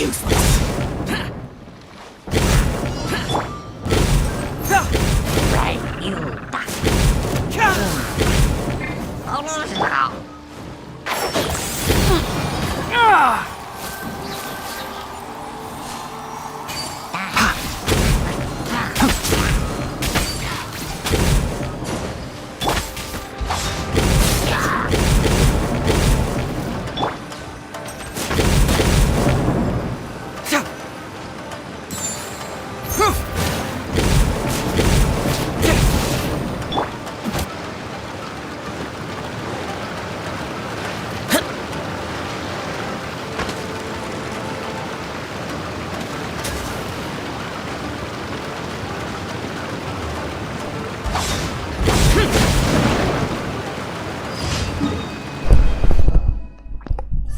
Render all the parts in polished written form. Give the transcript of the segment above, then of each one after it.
Useless. Right, you back.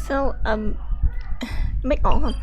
Sao mic ổn không?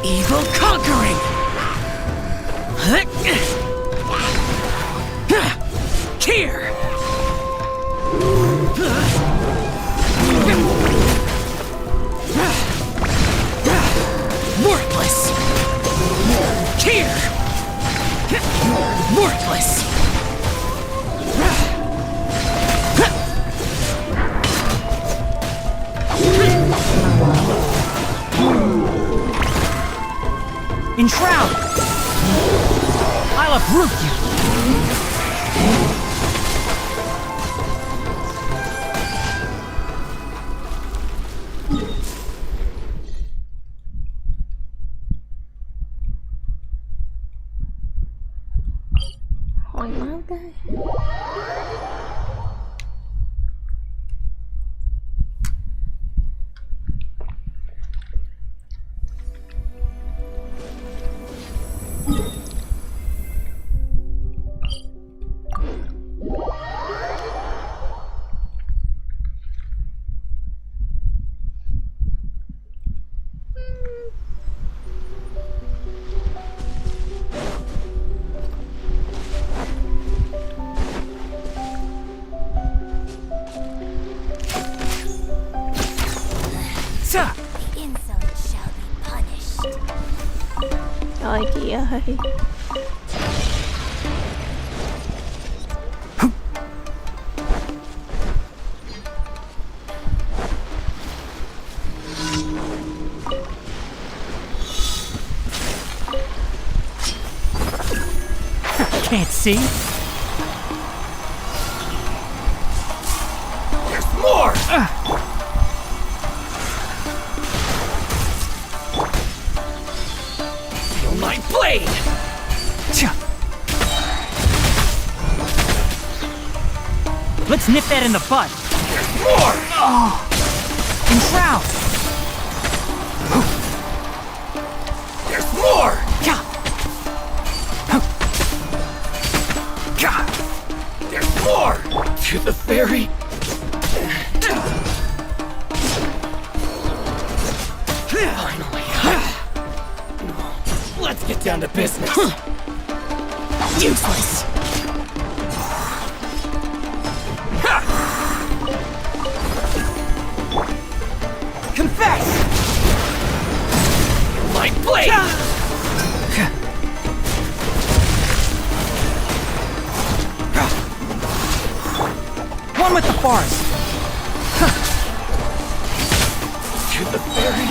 Evil conquering! Here! Worthless! Here! Worthless! Enshroud! I'll uproot you! Hồi máu cái. The insolent shall be punished. Trời chị ơi. Can't see? There's more! Feel my blade! Let's nip that in the bud. There's more! Oh. Enshroud! There's more! There's more! To the ferry! Finally! Let's get down to business! Useless! Confess! My blade! One with the bars! To the ferry!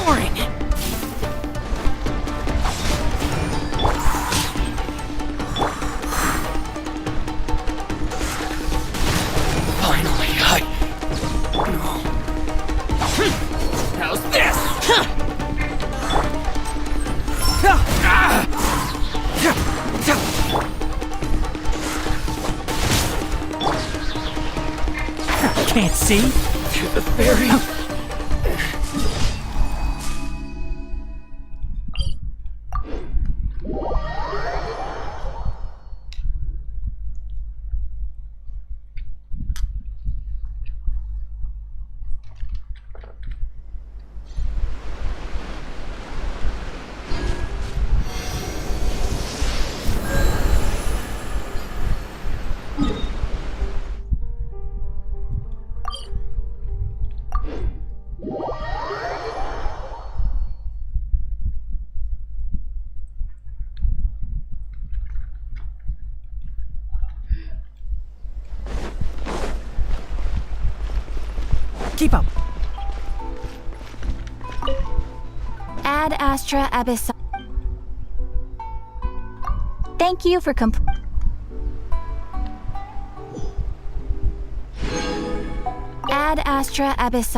Boring! Finally, how's this? Can't see? To the ferry? Keep up. Ad Astra Abyss. Thank you for Ad Astra Abyss.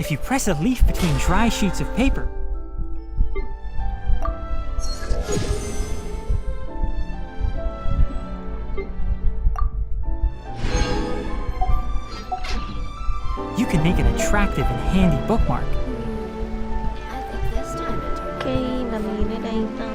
If you press a leaf between dry sheets of paper, you can make an attractive and handy bookmark. I think this time it turned Cái làm gì nữa đây ta?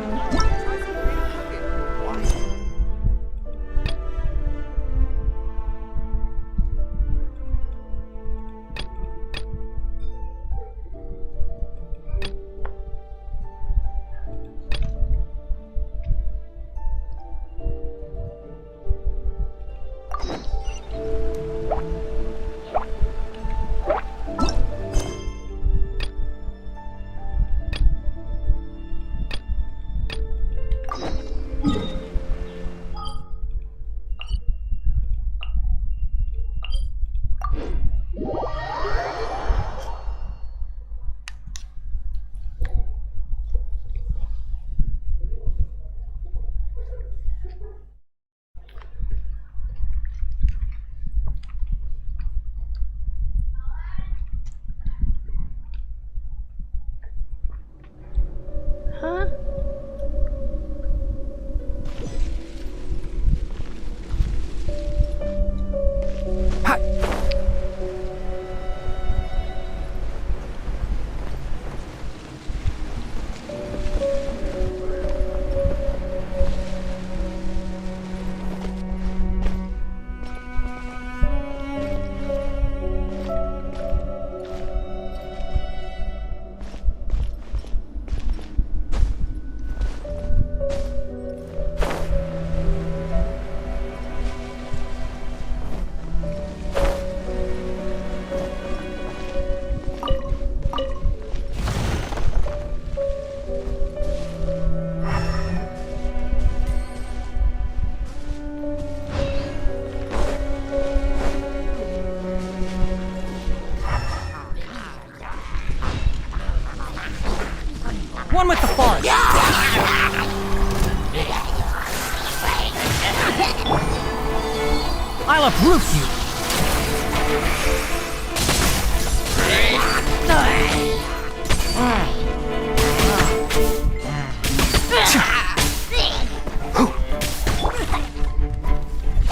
I'll uproot you!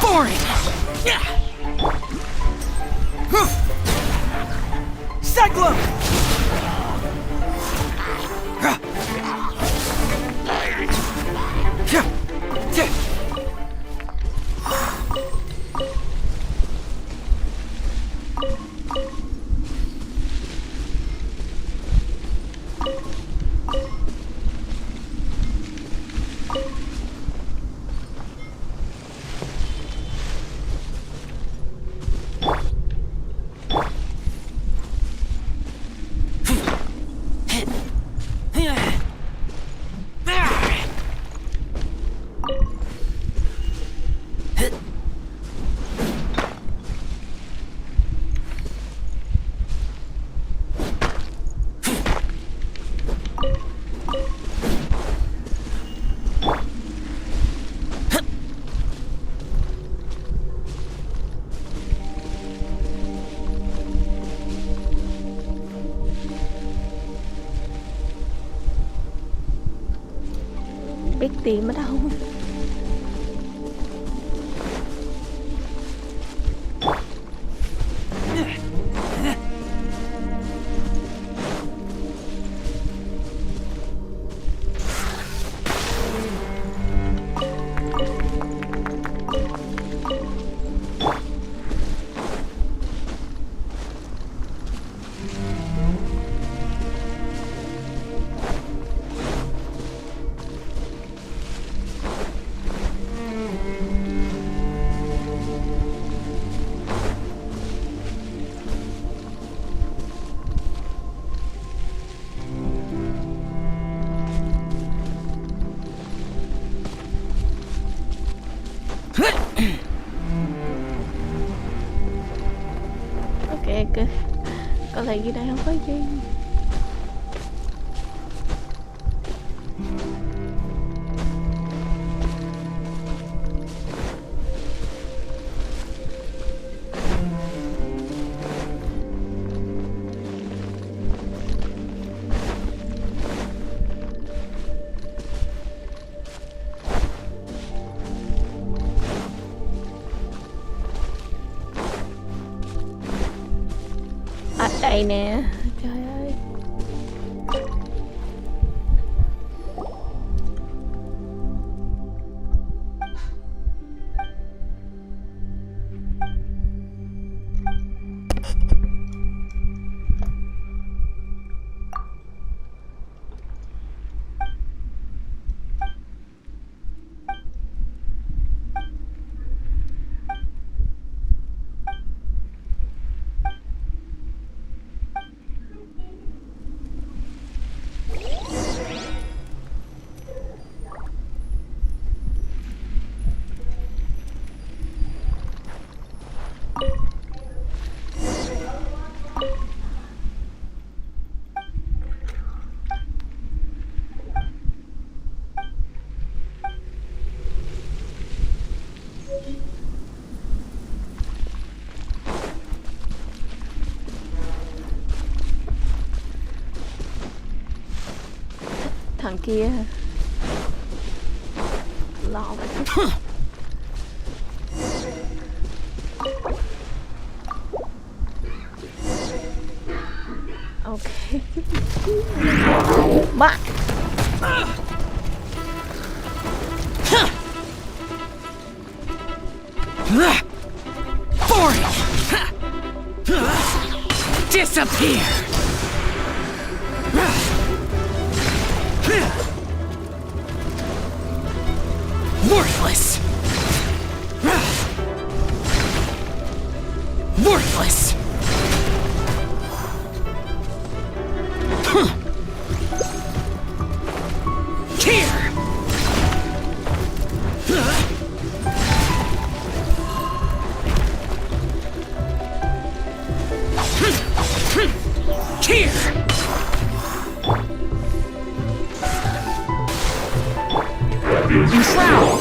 Boring! Cyclone! Biết tìm ở đâu. Ok, có lẽ dưới đây không có gì. Ở đây nè, trời ơi. Thằng kia lo vậy. Ok. Bắt. Boring! Disappear! Worthless! Worthless! Here! Here! Enshroud!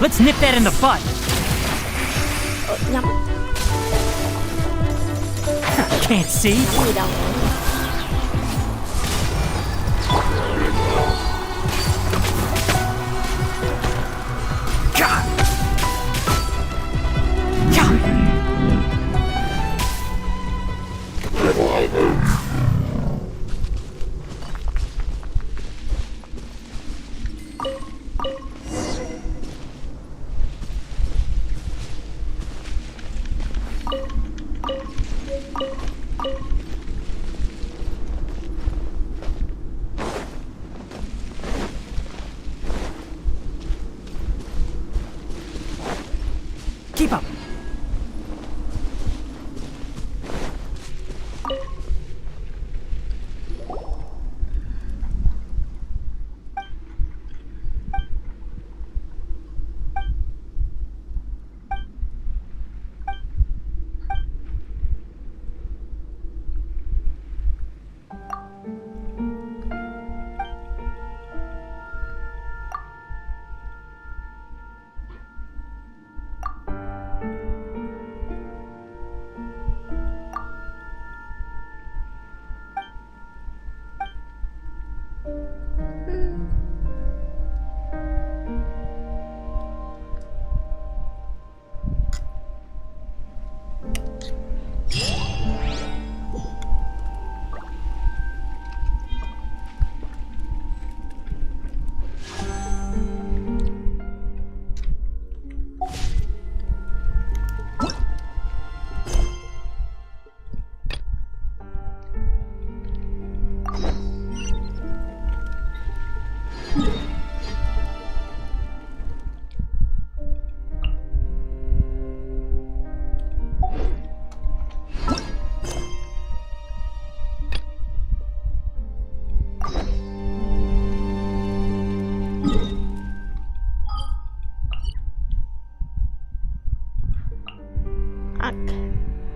Let's nip that in the bud. Nhắm Can't see. gì đâu. God. God. Keep up.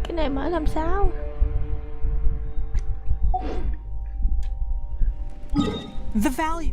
Cái này mở làm sao? The value.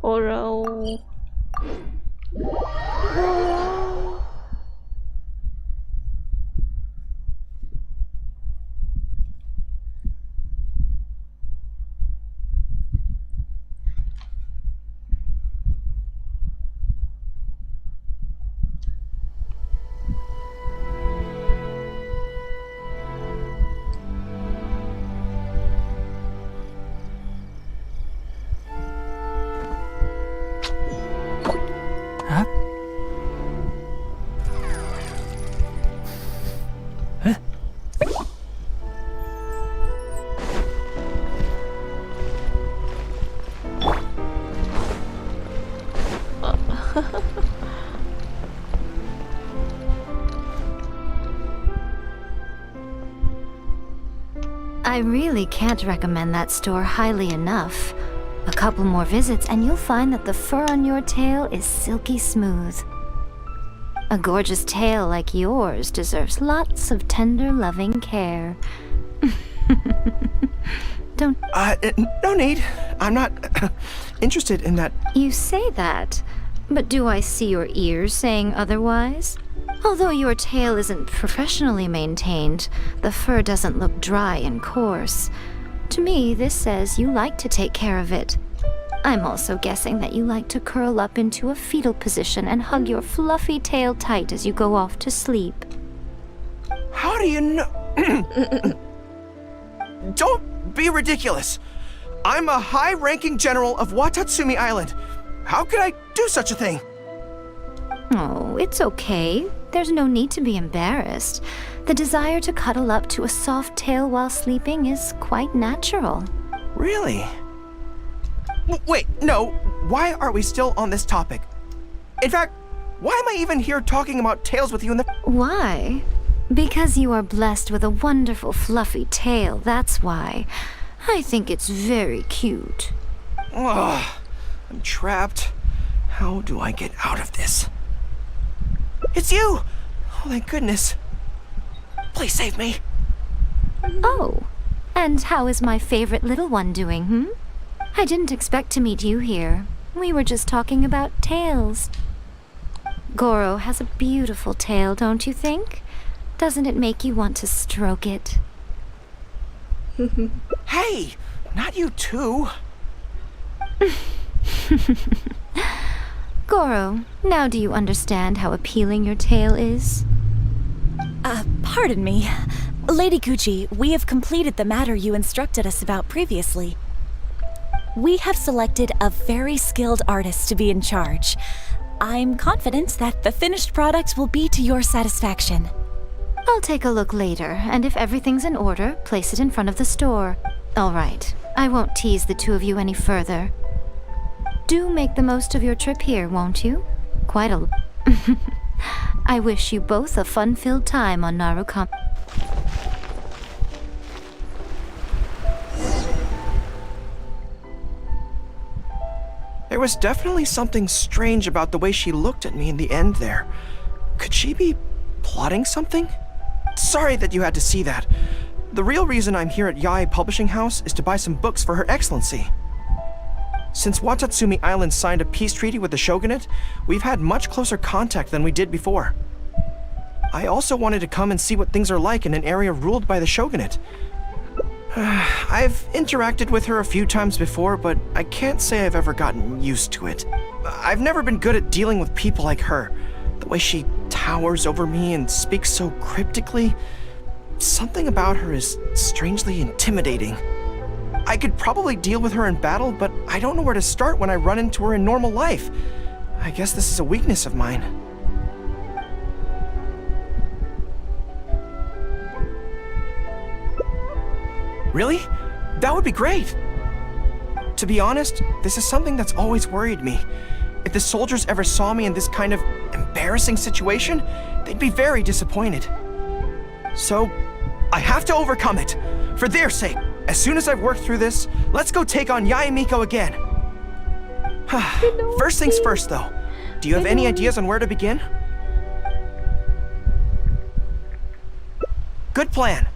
Cô râu. Huh? Huh? I really can't recommend that store highly enough. A couple more visits and you'll find that the fur on your tail is silky smooth. A gorgeous tail like yours deserves lots of tender, loving care. Don't... No need. I'm not interested in that. You say that, but do I see your ears saying otherwise? Although your tail isn't professionally maintained, the fur doesn't look dry and coarse. To me, this says you like to take care of it. I'm also guessing that you like to curl up into a fetal position and hug your fluffy tail tight as you go off to sleep. How do you know? Don't be ridiculous. I'm a high-ranking general of Watatsumi Island. How could I do such a thing? Oh, it's okay. There's no need to be embarrassed. The desire to cuddle up to a soft tail while sleeping is quite natural. Really? Wait, no. Why are we still on this topic? In fact, why am I even here talking about tails with you in the... Why? Because you are blessed with a wonderful fluffy tail, that's why. I think it's very cute. Ugh, I'm trapped. How do I get out of this? It's you! Oh, thank goodness. Please save me. Oh, and how is my favorite little one doing, I didn't expect to meet you here. We were just talking about tails. Goro has a beautiful tail, don't you think? Doesn't it make you want to stroke it? Hey, not you too. Goro, now do you understand how appealing your tail is? Pardon me. Lady Gucci, we have completed the matter you instructed us about previously. We have selected a very skilled artist to be in charge. I'm confident that the finished product will be to your satisfaction. I'll take a look later, and if everything's in order, place it in front of the store. All right, I won't tease the two of you any further. Do make the most of your trip here, won't you? Quite a... I wish you both a fun-filled time on Narukami. There was definitely something strange about the way she looked at me in the end there. Could she be plotting something? Sorry that you had to see that. The real reason I'm here at Yae Publishing House is to buy some books for Her Excellency. Since Watatsumi Island signed a peace treaty with the shogunate, we've had much closer contact than we did before. I also wanted to come and see what things are like in an area ruled by the shogunate. I've interacted with her a few times before, but I can't say I've ever gotten used to it. I've never been good at dealing with people like her. The way she towers over me and speaks so cryptically. Something about her is strangely intimidating. I could probably deal with her in battle, but I don't know where to start when I run into her in normal life. I guess this is a weakness of mine. Really? That would be great! To be honest, this is something that's always worried me. If the soldiers ever saw me in this kind of embarrassing situation, they'd be very disappointed. So, I have to overcome it, for their sake. As soon as I've worked through this, let's go take on Yae Miko again. First things first, though. Do you have any ideas on where to begin? Good plan.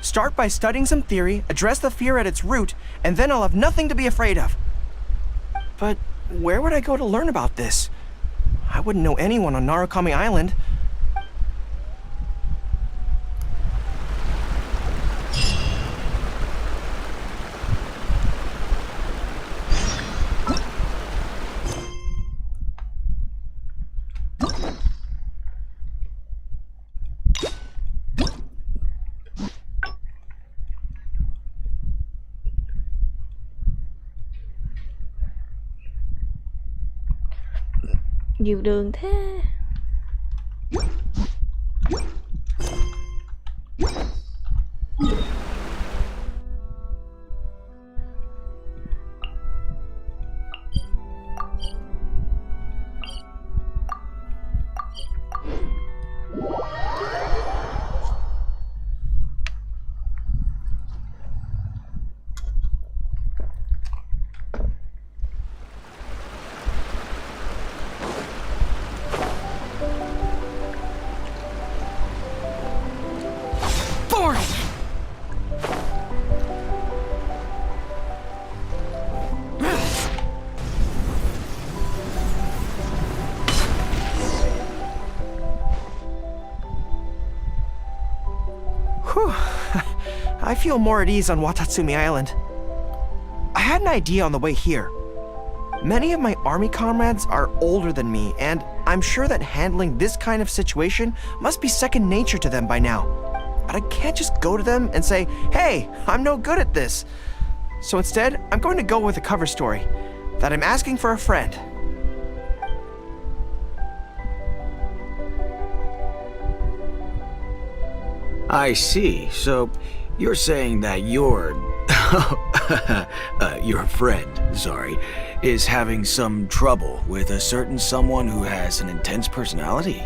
Start by studying some theory, address the fear at its root, and then I'll have nothing to be afraid of. But where would I go to learn about this? I wouldn't know anyone on Narukami Island. Nhiều đường thế. Whew. I feel more at ease on Watatsumi Island. I had an idea on the way here. Many of my army comrades are older than me, and I'm sure that handling this kind of situation must be second nature to them by now. But I can't just go to them and say, hey, I'm no good at this. So instead, I'm going to go with a cover story, that I'm asking for a friend. I see. So, you're saying that you're... Your friend, sorry, is having some trouble with a certain someone who has an intense personality?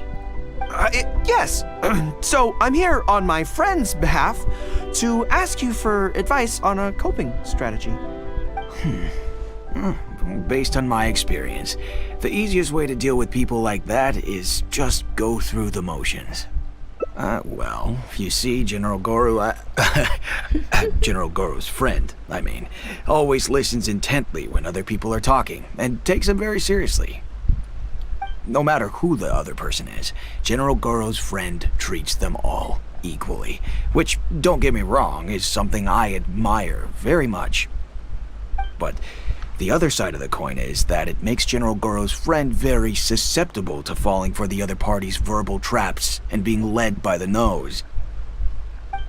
Yes. So I'm here on my friend's behalf to ask you for advice on a coping strategy. Based on my experience, the easiest way to deal with people like that is just go through the motions. Well, you see, General Goro, General Goro's friend, I mean, always listens intently when other people are talking, and takes them very seriously. No matter who the other person is, General Goro's friend treats them all equally, which, don't get me wrong, is something I admire very much. But the other side of the coin is that it makes General Goro's friend very susceptible to falling for the other party's verbal traps and being led by the nose.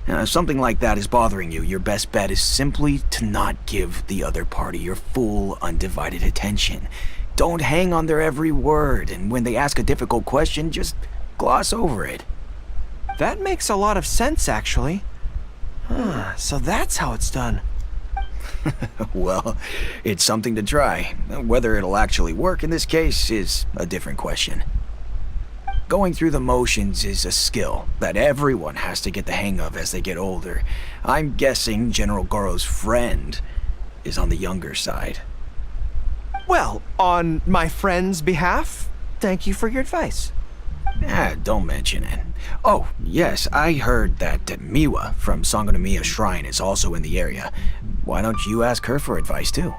Now, if something like that is bothering you, your best bet is simply to not give the other party your full, undivided attention. Don't hang on their every word, and when they ask a difficult question, just gloss over it. That makes a lot of sense, actually. So that's how it's done. Well, it's something to try. Whether it'll actually work in this case is a different question. Going through the motions is a skill that everyone has to get the hang of as they get older. I'm guessing General Goro's friend is on the younger side. Well, on my friend's behalf, thank you for your advice. Don't mention it. Oh, yes, I heard that Miwa from Sangonomiya Shrine is also in the area. Why don't you ask her for advice, too?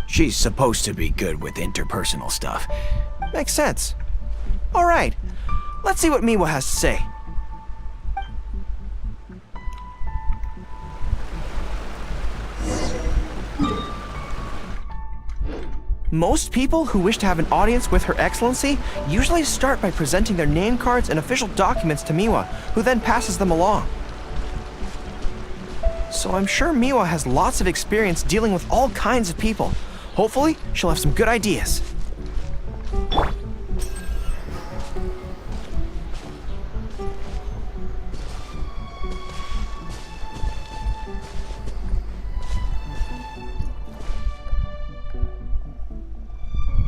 She's supposed to be good with interpersonal stuff. Makes sense. All right, let's see what Miwa has to say. Most people who wish to have an audience with Her Excellency usually start by presenting their name cards and official documents to Miwa, who then passes them along. So I'm sure Miwa has lots of experience dealing with all kinds of people. Hopefully, she'll have some good ideas.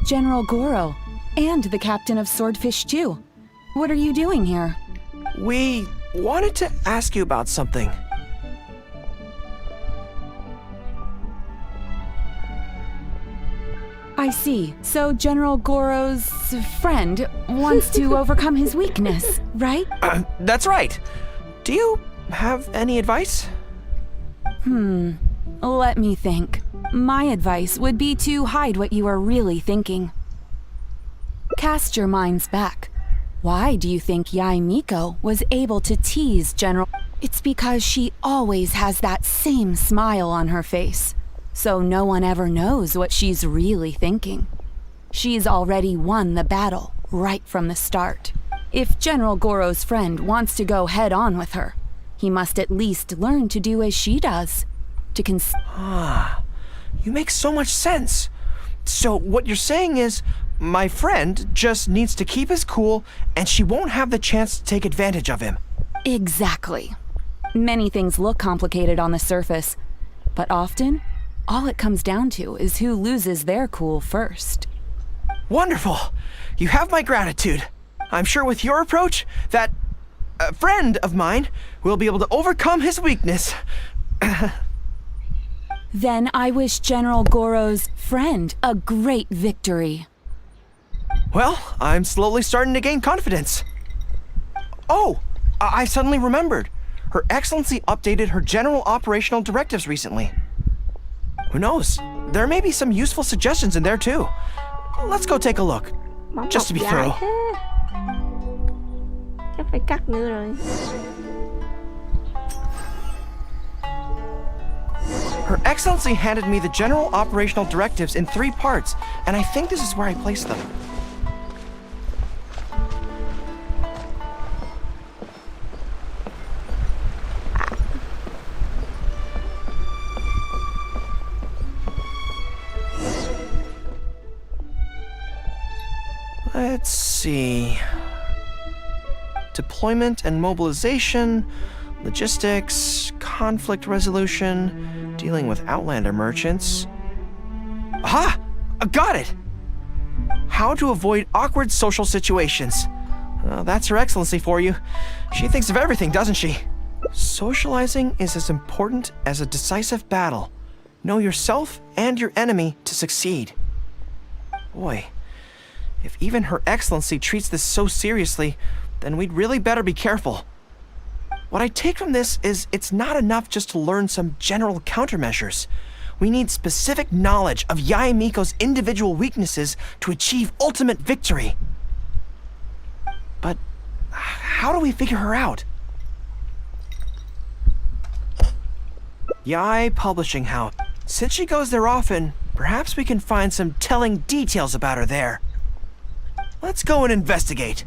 General Goro, and the captain of Swordfish too. What are you doing here? We wanted to ask you about something. I see. So General Goro's friend wants to overcome his weakness, right? That's right. Do you have any advice? Let me think. My advice would be to hide what you are really thinking. Cast your minds back. Why do you think Yae Miko was able to tease General? It's because she always has that same smile on her face, so no one ever knows what she's really thinking. She's already won the battle right from the start. If General Goro's friend wants to go head-on with her, he must at least learn to do as she does. You make so much sense. So what you're saying is, my friend just needs to keep his cool, and she won't have the chance to take advantage of him. Exactly. Many things look complicated on the surface, but often, all it comes down to is who loses their cool first. Wonderful. You have my gratitude. I'm sure with your approach, that friend of mine will be able to overcome his weakness. Then I wish General Goro's friend a great victory. Well, I'm slowly starting to gain confidence. Oh, I suddenly remembered. Her Excellency updated her general operational directives recently. Who knows? There may be some useful suggestions in there too. Let's go take a look, just to be thorough. Chắc phải cắt nữa rồi. Her Excellency handed me the general operational directives in 3 parts, and I think this is where I placed them. Let's see. Deployment and mobilization, Logistics, conflict resolution, dealing with Outlander merchants. Aha! I got it! How to avoid awkward social situations. Well, that's Her Excellency for you. She thinks of everything, doesn't she? Socializing is as important as a decisive battle. Know yourself and your enemy to succeed. Boy, if even Her Excellency treats this so seriously, then we'd really better be careful. What I take from this is it's not enough just to learn some general countermeasures. We need specific knowledge of Yae Miko's individual weaknesses to achieve ultimate victory. But how do we figure her out? Yae Publishing House. Since she goes there often, perhaps we can find some telling details about her there. Let's go and investigate.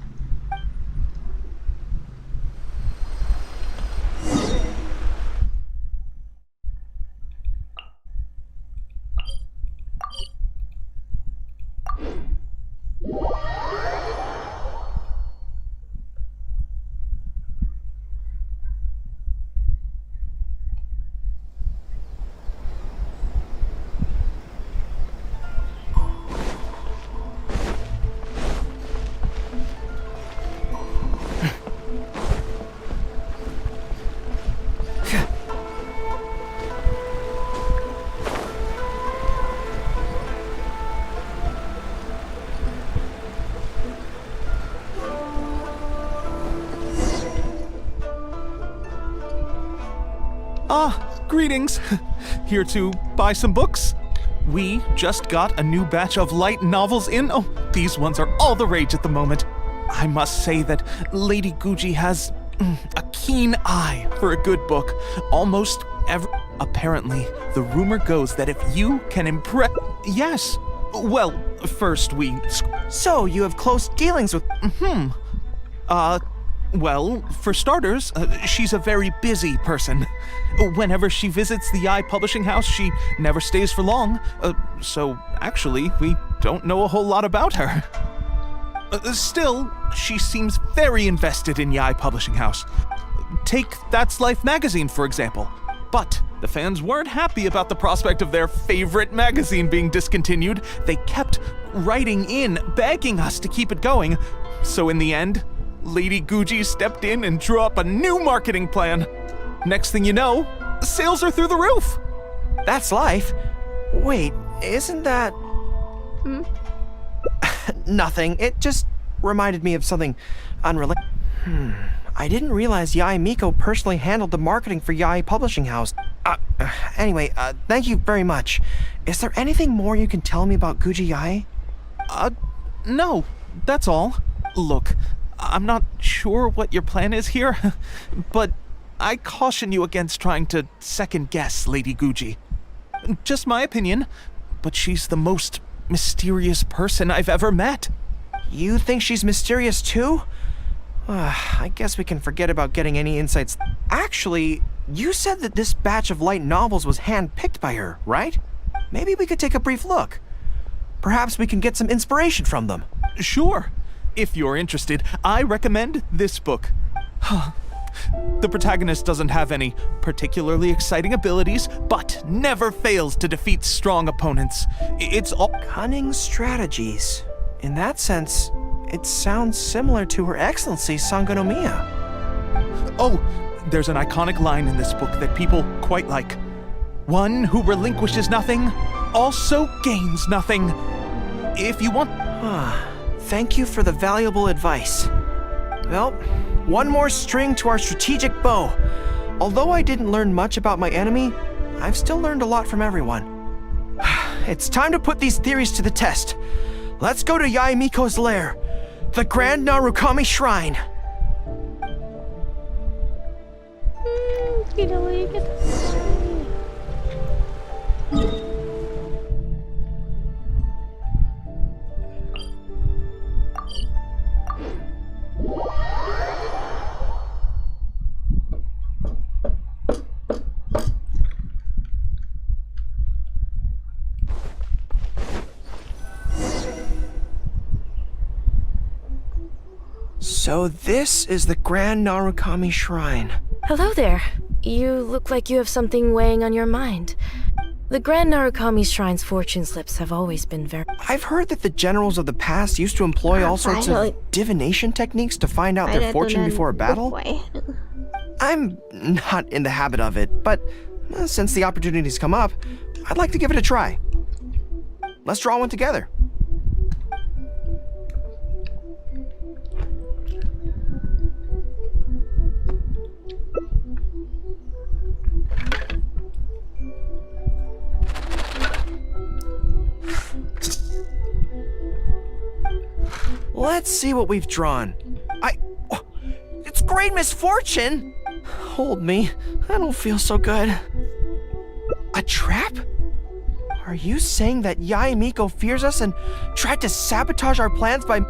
Greetings. Here to buy some books? We just got a new batch of light novels in. Oh, these ones are all the rage at the moment. I must say that Lady Guji has a keen eye for a good book. Almost every... Apparently, the rumor goes that if you can impress... Yes. Well, first we... So, you have close dealings with... Well, for starters, she's a very busy person. Whenever she visits the Yae Publishing House, she never stays for long. So, actually, we don't know a whole lot about her. Still, she seems very invested in Yae Publishing House. Take That's Life magazine, for example. But the fans weren't happy about the prospect of their favorite magazine being discontinued. They kept writing in, begging us to keep it going. So in the end, Lady Guji stepped in and drew up a new marketing plan. Next thing you know, sales are through the roof. That's Life? Wait, isn't that... Nothing. It just reminded me of something unrelated. I didn't realize Yae Miko personally handled the marketing for Yae Publishing House. Anyway, thank you very much. Is there anything more you can tell me about Guji Yae? No, that's all. Look, I'm not sure what your plan is here, but I caution you against trying to second-guess Lady Guji. Just my opinion, but she's the most mysterious person I've ever met. You think she's mysterious too? I guess we can forget about getting any insights. Actually, you said that this batch of light novels was hand-picked by her, right? Maybe we could take a brief look. Perhaps we can get some inspiration from them. Sure. If you're interested, I recommend this book. The protagonist doesn't have any particularly exciting abilities, but never fails to defeat strong opponents. It's all... Cunning strategies. In that sense, it sounds similar to Her Excellency Sangonomiya. Oh, there's an iconic line in this book that people quite like. One who relinquishes nothing also gains nothing. If you want... Thank you for the valuable advice. Well, one more string to our strategic bow. Although I didn't learn much about my enemy, I've still learned a lot from everyone. It's time to put these theories to the test. Let's go to Yae Miko's lair, the Grand Narukami Shrine. Kita boleh ke So this is the Grand Narukami Shrine. Hello there. You look like you have something weighing on your mind. The Grand Narukami's shrine's fortune slips have always been very... I've heard that the generals of the past used to employ all sorts of divination techniques to find out their fortune before a battle. I'm not in the habit of it, but since the opportunity's come up, I'd like to give it a try. Let's draw one together. Let's see what we've drawn. It's great misfortune! Hold me. I don't feel so good. A trap? Are you saying that Yae Miko fears us and tried to sabotage our plans by...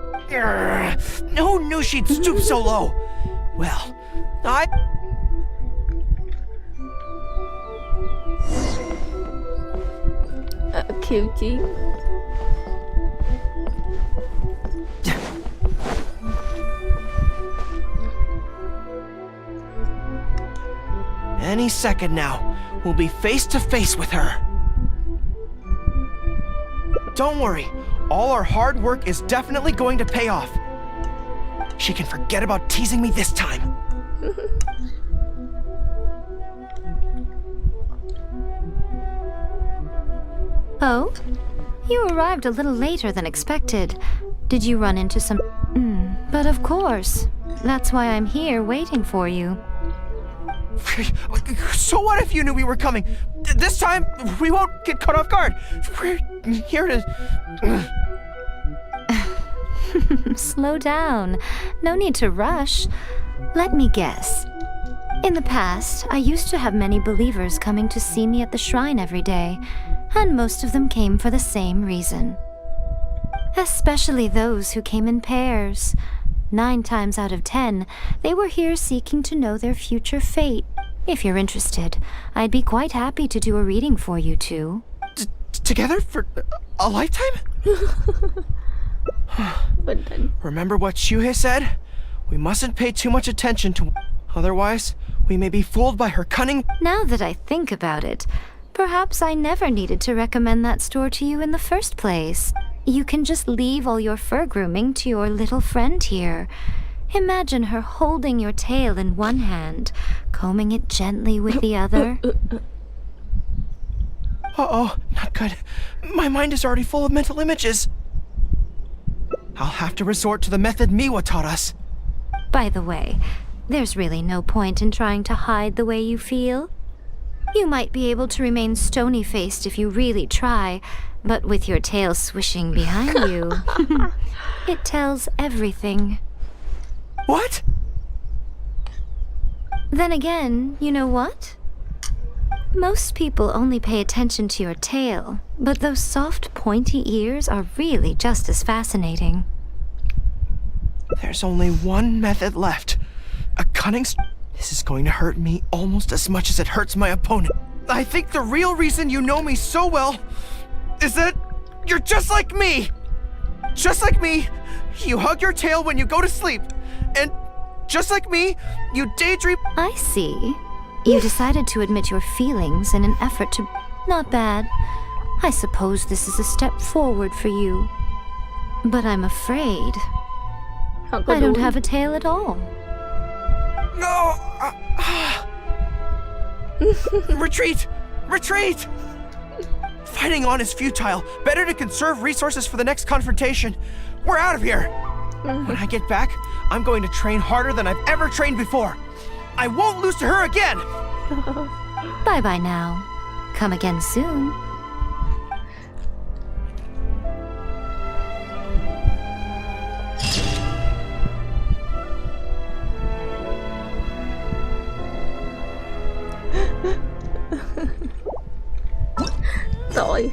Who knew she'd stoop so low? Well, Cutie. Any second now, we'll be face to face with her. Don't worry, all our hard work is definitely going to pay off. She can forget about teasing me this time. Oh? You arrived a little later than expected. Did you run into some... But of course. That's why I'm here waiting for you. So what if you knew we were coming? This time, we won't get caught off guard. We're here to... Slow down. No need to rush. Let me guess. In the past, I used to have many believers coming to see me at the shrine every day, and most of them came for the same reason. Especially those who came in pairs. 9 times out of 10, they were here seeking to know their future fate. If you're interested, I'd be quite happy to do a reading for you two. Together for a lifetime? Remember what Shuhei said? We mustn't pay too much attention to... Otherwise, we may be fooled by her cunning... Now that I think about it, perhaps I never needed to recommend that store to you in the first place. You can just leave all your fur grooming to your little friend here. Imagine her holding your tail in one hand, combing it gently with the other. Uh-oh, not good. My mind is already full of mental images. I'll have to resort to the method Miwa taught us. By the way, there's really no point in trying to hide the way you feel. You might be able to remain stony-faced if you really try, but with your tail swishing behind you, it tells everything. What? Then again, you know what? Most people only pay attention to your tail, but those soft, pointy ears are really just as fascinating. There's only one method left. A cunning... This is going to hurt me almost as much as it hurts my opponent. I think the real reason you know me so well is that you're just like me. Just like me, you hug your tail when you go to sleep. And just like me, you daydream... I see. You decided to admit your feelings in an effort to... Not bad. I suppose this is a step forward for you. But I'm afraid I don't have a tail at all. No! Retreat! Retreat! Fighting on is futile. Better to conserve resources for the next confrontation. We're out of here! When I get back, I'm going to train harder than I've ever trained before. I won't lose to her again! Bye-bye now. Come again soon. Tội.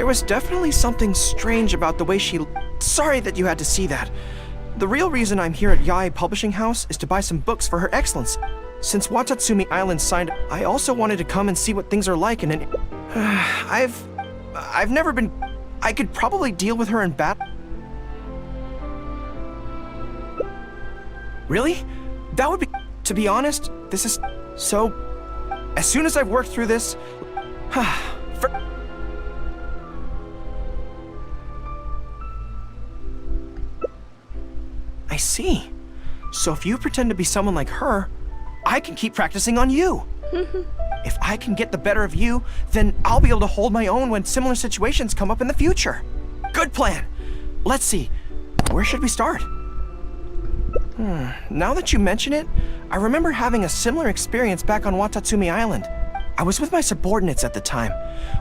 There was definitely something strange about the way she... Sorry that you had to see that. The real reason I'm here at Yae Publishing House is to buy some books for Her Excellency. Since Watatsumi Island signed, I also wanted to come and see what things are like in an... I've never been... I could probably deal with her in battle. Really? That would be... To be honest, this is... So... As soon as I've worked through this... I see. So if you pretend to be someone like her, I can keep practicing on you. If I can get the better of you, then I'll be able to hold my own when similar situations come up in the future. Good plan. Let's see. Where should we start? Now that you mention it, I remember having a similar experience back on Watatsumi Island. I was with my subordinates at the time.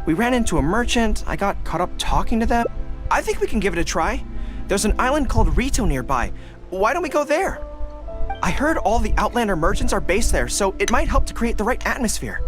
We ran into a merchant, I got caught up talking to them. I think we can give it a try. There's an island called Rito nearby. Why don't we go there? I heard all the Outlander merchants are based there, so it might help to create the right atmosphere.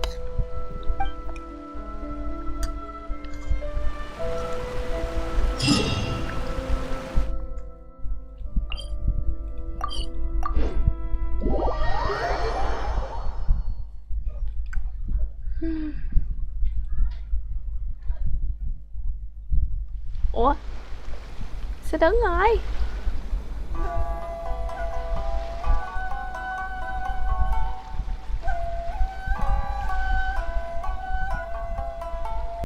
Ủa? Sao đứng rồi?